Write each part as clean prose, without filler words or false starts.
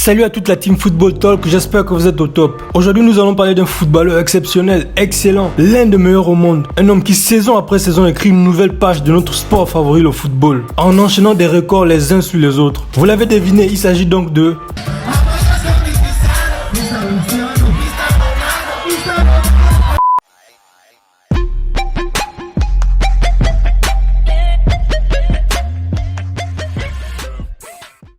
Salut à toute la team Football Talk, j'espère que vous êtes au top. Aujourd'hui nous allons parler d'un footballeur exceptionnel, excellent, l'un des meilleurs au monde. Un homme qui saison après saison écrit une nouvelle page de notre sport favori, le football, en enchaînant des records les uns sur les autres. Vous l'avez deviné, il s'agit donc de...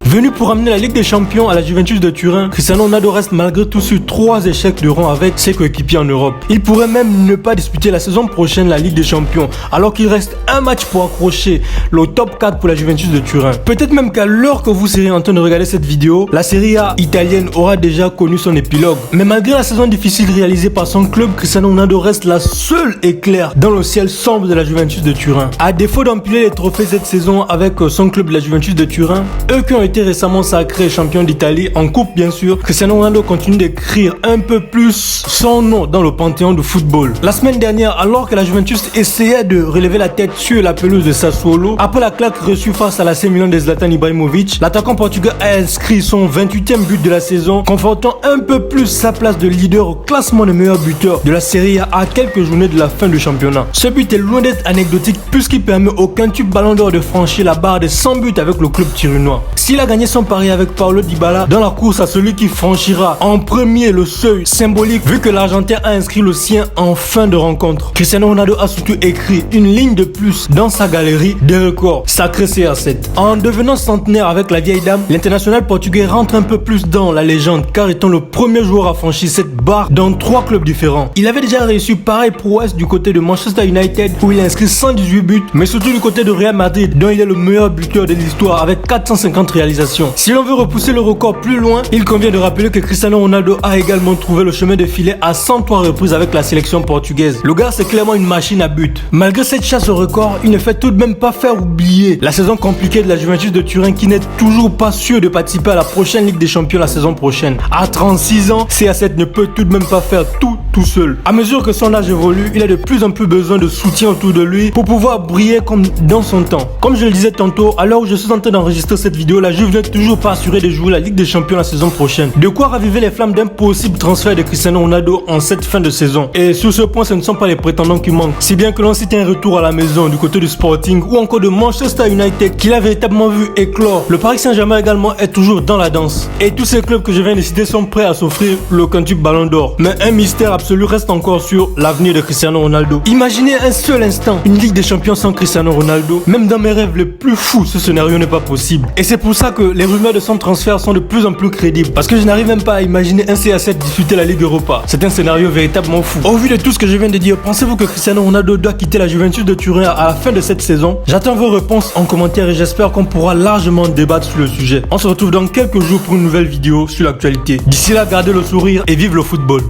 Venu pour amener la Ligue des Champions à la Juventus de Turin, Cristiano Ronaldo reste malgré tout sur 3 échecs de rang avec ses coéquipiers en Europe. Il pourrait même ne pas disputer la saison prochaine la Ligue des Champions, alors qu'il reste un match pour accrocher le top 4 pour la Juventus de Turin. Peut-être même qu'à l'heure que vous serez en train de regarder cette vidéo, la Serie A italienne aura déjà connu son épilogue. Mais malgré la saison difficile réalisée par son club, Cristiano Ronaldo reste la seule éclair dans le ciel sombre de la Juventus de Turin. À défaut d'empiler les trophées cette saison avec son club de la Juventus de Turin, eux qui ont été récemment sacré champion d'Italie en coupe bien sûr, Cristiano Ronaldo continue d'écrire un peu plus son nom dans le panthéon du football. La semaine dernière, alors que la Juventus essayait de relever la tête sur la pelouse de Sassuolo, après la claque reçue face à l'AC Milan de Zlatan Ibrahimovic, l'attaquant portugais a inscrit son 28e but de la saison, confortant un peu plus sa place de leader au classement des meilleurs buteurs de la Serie A à quelques journées de la fin du championnat. Ce but est loin d'être anecdotique puisqu'il permet au quintuple Ballon d'Or de franchir la barre des 100 buts avec le club turinois. S'il a gagné son pari avec Paulo Dybala dans la course à celui qui franchira en premier le seuil symbolique vu que l'Argentin a inscrit le sien en fin de rencontre. Cristiano Ronaldo a surtout écrit une ligne de plus dans sa galerie des records, sacré CR7. En devenant centenaire avec la vieille dame, l'international portugais rentre un peu plus dans la légende car étant le premier joueur à franchir cette barre dans 3 clubs différents. Il avait déjà réussi pareil prouesse du côté de Manchester United où il a inscrit 118 buts, mais surtout du côté de Real Madrid dont il est le meilleur buteur de l'histoire avec 450 réalisations. Si l'on veut repousser le record plus loin, il convient de rappeler que Cristiano Ronaldo a également trouvé le chemin de filet à 103 reprises avec la sélection portugaise. Le gars c'est clairement une machine à but. Malgré cette chasse au record, il ne fait tout de même pas faire oublier la saison compliquée de la Juventus de Turin qui n'est toujours pas sûr de participer à la prochaine Ligue des Champions la saison prochaine. À 36 ans, CR7 ne peut tout de même pas faire tout seul. À mesure que son âge évolue, il a de plus en plus besoin de soutien autour de lui pour pouvoir briller comme dans son temps. Comme je le disais tantôt, à l'heure où je suis en train d'enregistrer cette vidéo, la Juve n'est toujours pas assurée de jouer la Ligue des Champions la saison prochaine. De quoi raviver les flammes d'un possible transfert de Cristiano Ronaldo en cette fin de saison. Et sur ce point, ce ne sont pas les prétendants qui manquent. Si bien que l'on cite un retour à la maison du côté du Sporting ou encore de Manchester United qu'il a véritablement vu éclore. Le Paris Saint-Germain également est toujours dans la danse. Et tous ces clubs que je viens de citer sont prêts à s'offrir le quintuple Ballon d'Or. Mais un mystère absolu reste encore sur l'avenir de Cristiano Ronaldo. Imaginez un seul instant une Ligue des Champions sans Cristiano Ronaldo. Même dans mes rêves les plus fous, ce scénario n'est pas possible. Et c'est pour ça que les rumeurs de son transfert sont de plus en plus crédibles. Parce que je n'arrive même pas à imaginer un CR7 disputer la Ligue Europa. C'est un scénario véritablement fou. Au vu de tout ce que je viens de dire, pensez-vous que Cristiano Ronaldo doit quitter la Juventus de Turin à la fin de cette saison? J'attends vos réponses en commentaire et j'espère qu'on pourra largement débattre sur le sujet. On se retrouve dans quelques jours pour une nouvelle vidéo sur l'actualité. D'ici là, gardez le sourire et vive le football.